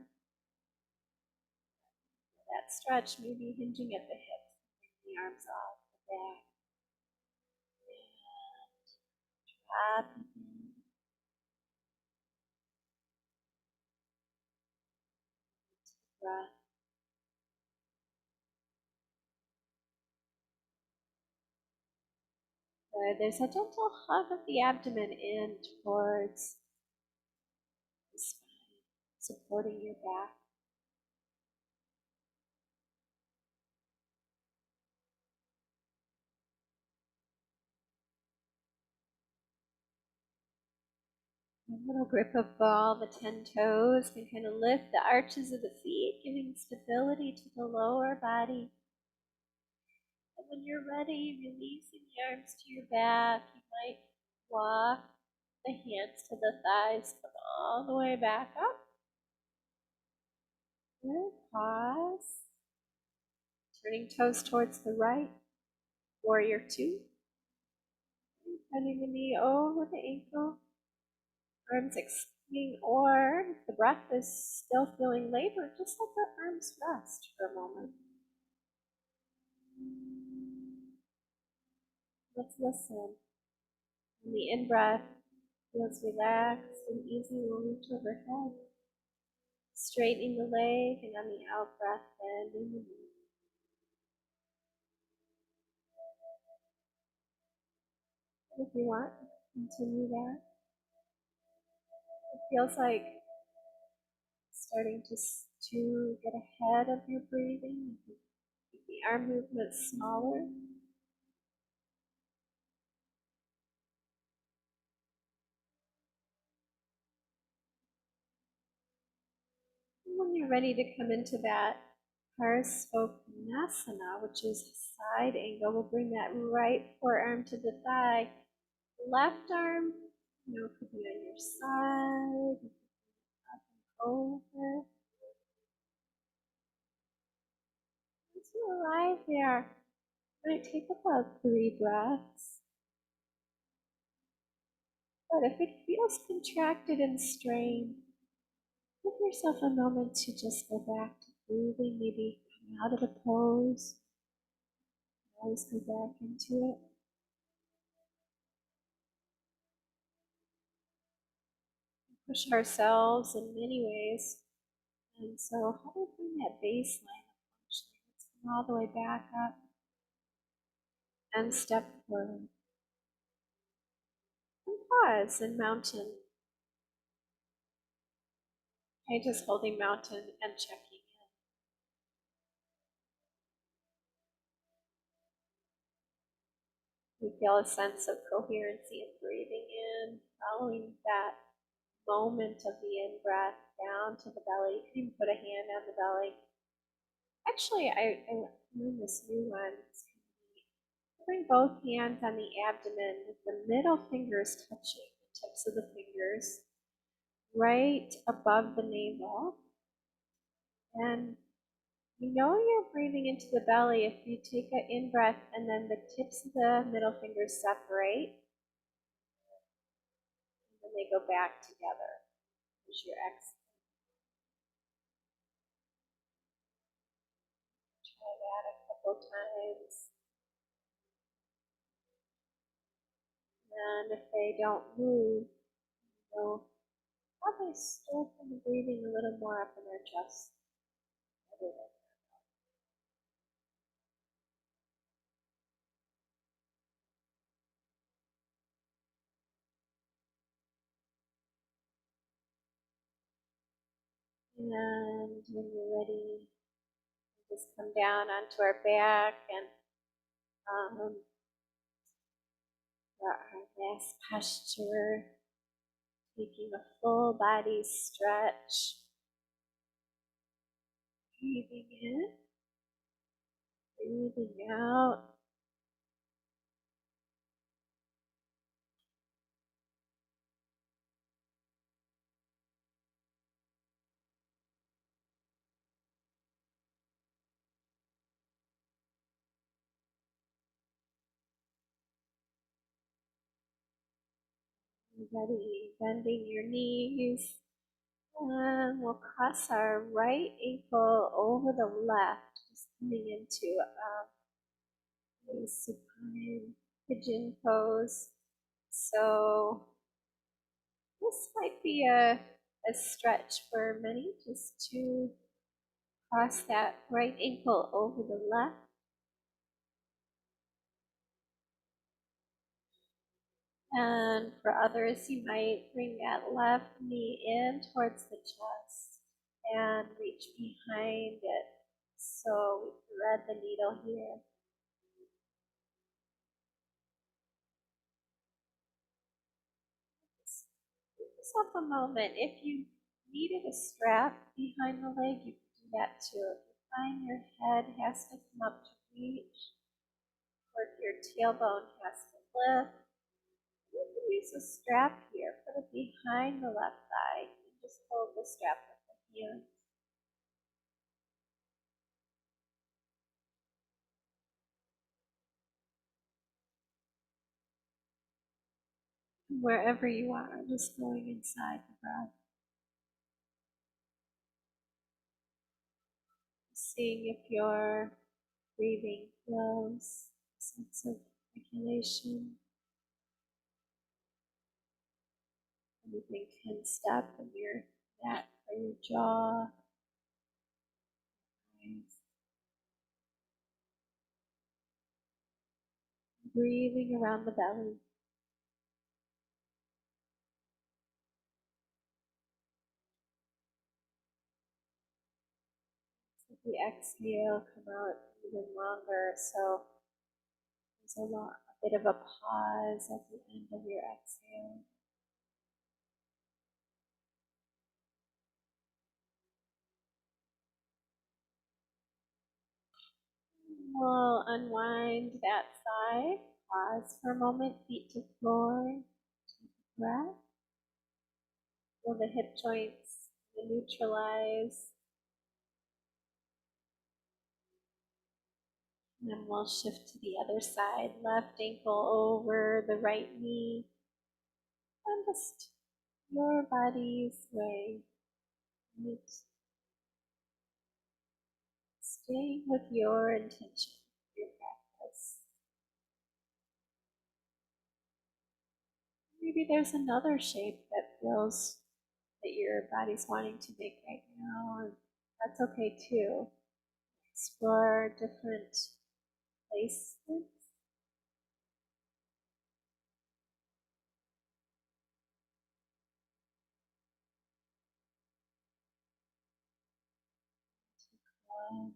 That stretch, maybe hinging at the hips, the arms off the back. And drop in. Breath. Good. There's a gentle hug of the abdomen in towards the spine, supporting your back. A little grip of ball, the 10 toes can kind of lift the arches of the feet, giving stability to the lower body. And when you're ready, releasing the arms to your back, you might walk the hands to the thighs, come all the way back up. Good. Pause. Turning toes towards the right. Warrior 2. Bending the knee over the ankle. Arms extending, or if the breath is still feeling labored, just let the arms rest for a moment. Let's listen. When the in-breath feels relaxed and easy, we'll reach overhead, straightening the leg, and on the out-breath, bending the knee. If you want, continue that. It feels like starting to get ahead of your breathing. Keep the arm movement smaller. And when you're ready to come into that Parasvottanasana, which is side angle, we'll bring that right forearm to the thigh. Left arm, could be on your side, up and over. Once you arrive there, it might take about 3 breaths. But if it feels contracted and strained, give yourself a moment to just go back to breathing, maybe come out of the pose. Always go back into it. We push ourselves in many ways. And so how do we bring that baseline of functioning? Let's come all the way back up and step forward. And pause in mountain. Okay, just holding mountain and checking in. We feel a sense of coherency in breathing in, following that moment of the in-breath down to the belly. You can even put a hand on the belly. Actually, I learned this new one. Bring both hands on the abdomen with the middle fingers touching the tips of the fingers right above the navel. And you know you're breathing into the belly if you take an in-breath and then the tips of the middle fingers separate. And then they go back together. As your exhale. Try that a couple times. And if they don't move, you'll probably strengthen the breathing a little more up in their chest. And when you're ready, just come down onto our back and for our last posture, taking a full body stretch. Breathing in, breathing out. Ready, bending your knees. And we'll cross our right ankle over the left, just coming into a supine pigeon pose. So this might be a stretch for many, just to cross that right ankle over the left. And for others, you might bring that left knee in towards the chest and reach behind it. So we thread the needle here. Give yourself a moment. If you needed a strap behind the leg, you can do that too. If you find your head has to come up to reach, or if your tailbone has to lift, you can use a strap here. Put it behind the left thigh and just hold the strap with the hand. Wherever you are, just going inside the breath. Seeing if your breathing flows, a sense of regulation. Anything tensed up in your neck or your jaw. Eyes. Breathing around the belly. So the exhale, come out even longer. So there's a bit of a pause at the end of your exhale. We'll unwind that side. Pause for a moment, feet to floor. Take a breath. Feel the hip joints neutralize. And then we'll shift to the other side. Left ankle over the right knee. And just your body's way. Staying with your intention, your practice. Maybe there's another shape that feels that your body's wanting to make right now, and that's okay too. Explore different placements. One,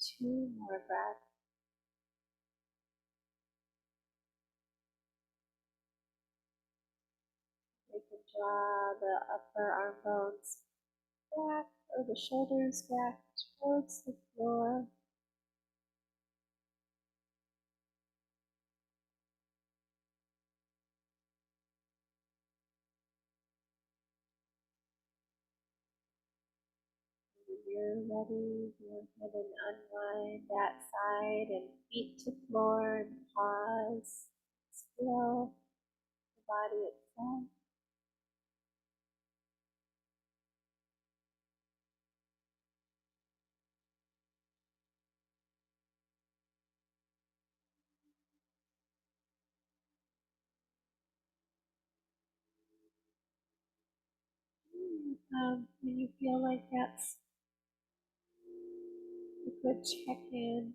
two more breaths. You can draw the upper arm bones back or the shoulders back towards the floor. When you're ready, go ahead and unwind that side and feet to floor and pause. Feel the body itself. When you feel like that's a good check-in,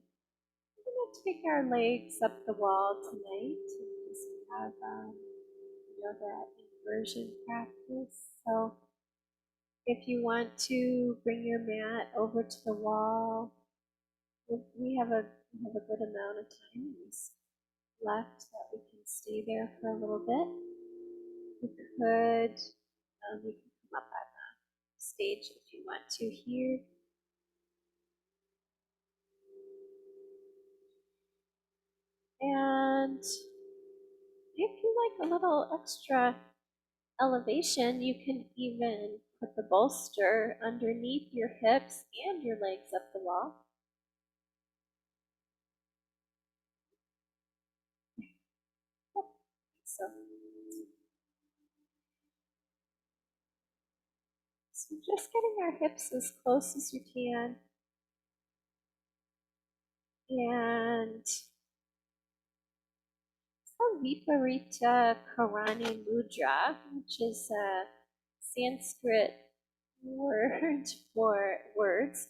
we're going to take our legs up the wall tonight and just have that inversion practice. So if you want to bring your mat over to the wall, we have a good amount of time left that we can stay there for a little bit. You could come up on the stage if you want to here. And if you like a little extra elevation, you can even put the bolster underneath your hips and your legs up the wall. So So just getting our hips as close as you can. And Viparita Karani Mudra, which is a Sanskrit word for words.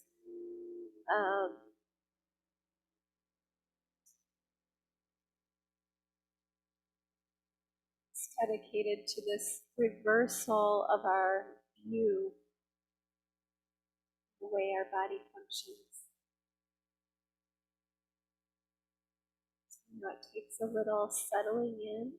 It's dedicated to this reversal of our view, the way our body functions. So it takes a little settling in.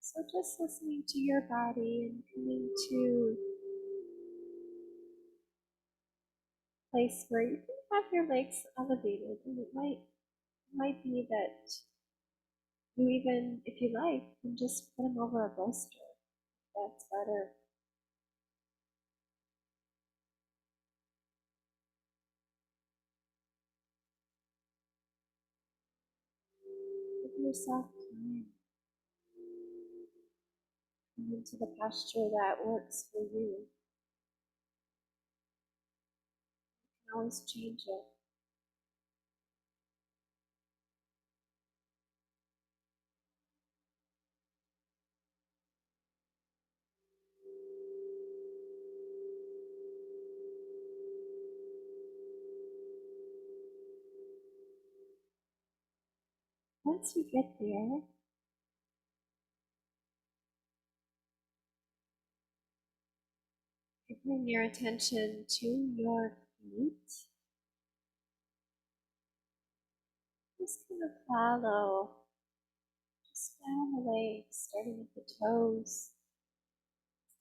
So just listening to your body and coming to a place where you can have your legs elevated, and it might be that you even, if you like, can just put them over a bolster. That's better. Give yourself time. Come into the posture that works for you. You can always change it. Once you get there, you bring your attention to your feet. Just kind of follow, just down the legs, starting at the toes.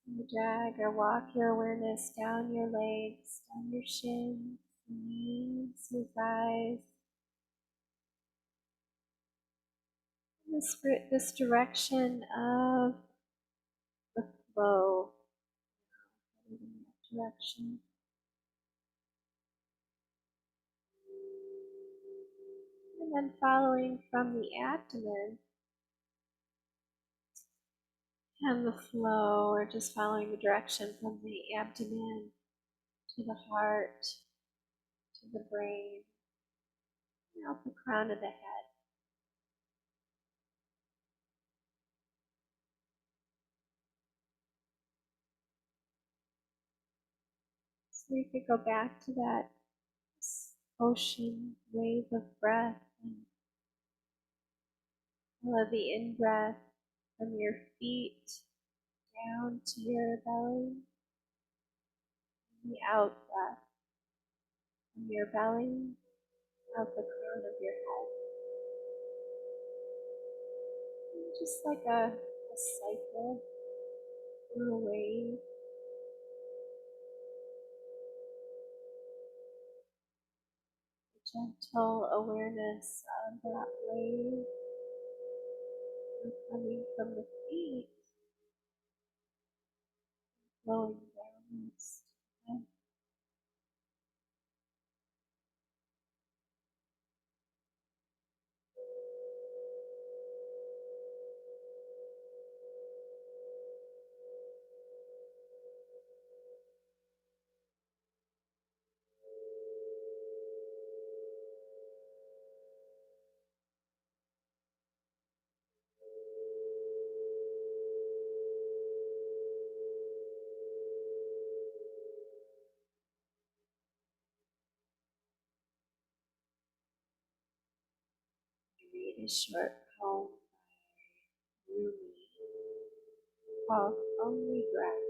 You drag or walk your awareness down your legs, down your shins, knees, your thighs. This direction of the flow, direction. And then following from the abdomen and the flow, or just following the direction from the abdomen to the heart, to the brain, and out the crown of the head. So you could go back to that ocean wave of breath and follow the in-breath from your feet down to your belly, and the out-breath from your belly out the crown of your head. And just like a cycle or a wave. Gentle awareness of that wave coming from the feet, flowing downwards. Read a short poem by Rumi called Only Breath.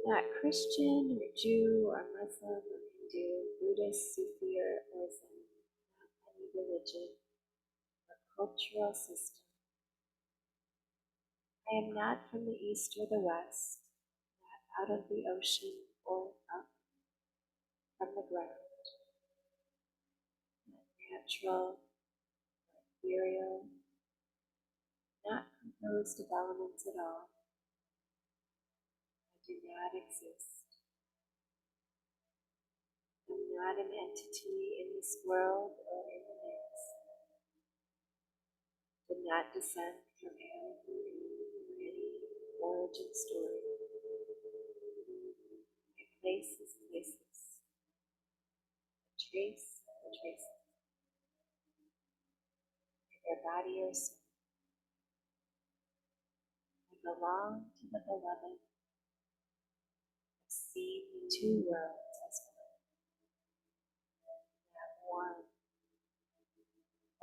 Not Christian or Jew or Muslim or Hindu, Buddhist, Sufi or Zen, not any religion or cultural system. I am not from the east or the west, not out of the ocean or up from the ground, not natural, ethereal, not composed of elements at all. I do not exist. I'm not an entity in this world or in the next. Did not descend from Adam or Eve or any origin story. My place is placeless. A trace of traces. Neither body or soul. I belong to the beloved. I've seen the two worlds as one. That one.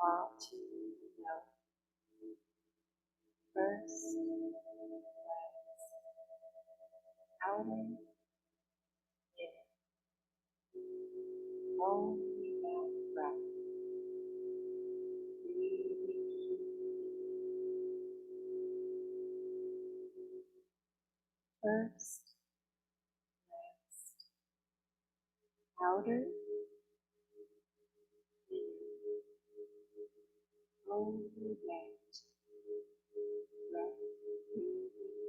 All too know. First, last, outer, inner. Only that breath. Breathing deeply. First, last, outer, inner. Only that breath. Breathing.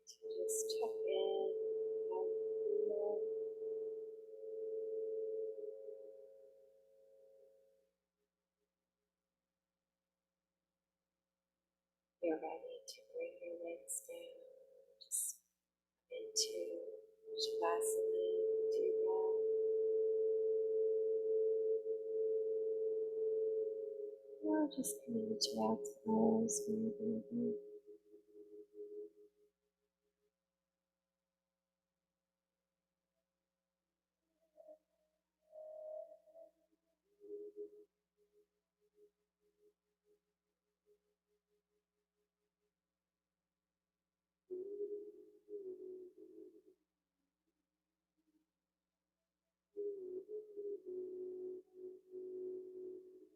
Just check in how you feel. You're ready to bring your legs down, just into Shavasana, into your breath. just coming to your exhales when you're breathing.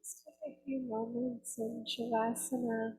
Just take a few moments in Shavasana.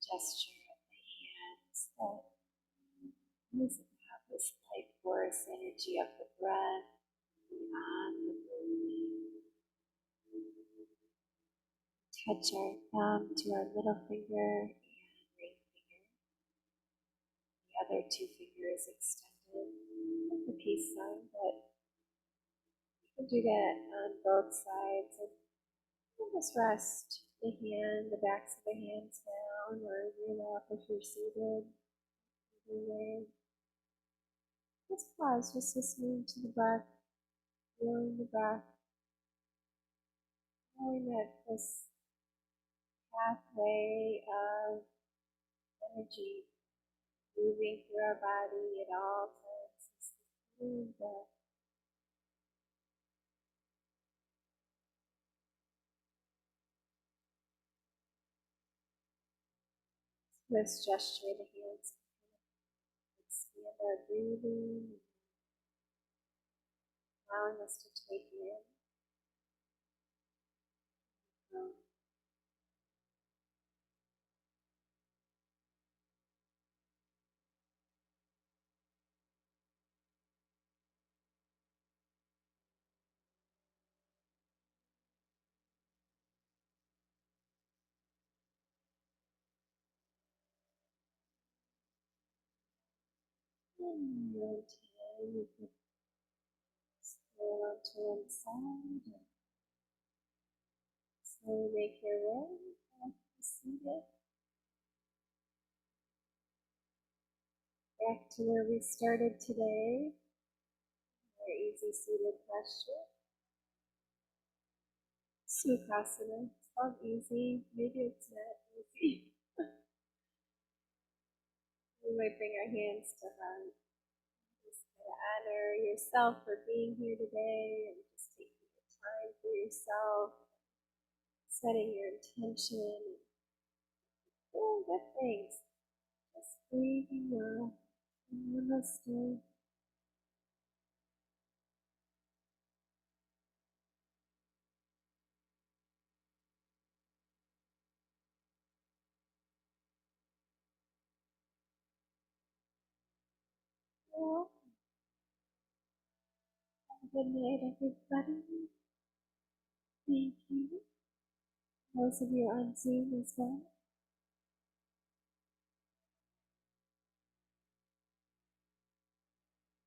Gesture of the hands that is about this life force energy of the breath beyond the breathing. Touch our thumb to our middle finger and ring finger. The other two fingers extended at the peace sign, but you can do that on both sides. And just rest the backs of the hands down, or your lap if you're seated. Either way. Just pause, just listening to the breath, feeling the breath, knowing that this pathway of energy moving through our body at all times is through breath. This gesture, the hands expand our breathing, allowing us to take in. And one time you can scroll onto one side and slowly make your way back to seated. Back to where we started today, our easy seated posture. Sukhasana. It's called easy. Maybe it's not easy. We might bring our hands to heart. Just honor yourself for being here today and just taking the time for yourself, setting your intention, doing good things. Just breathing well. Namaste. Well, have a good night, everybody. Thank you. Those of you on Zoom as well.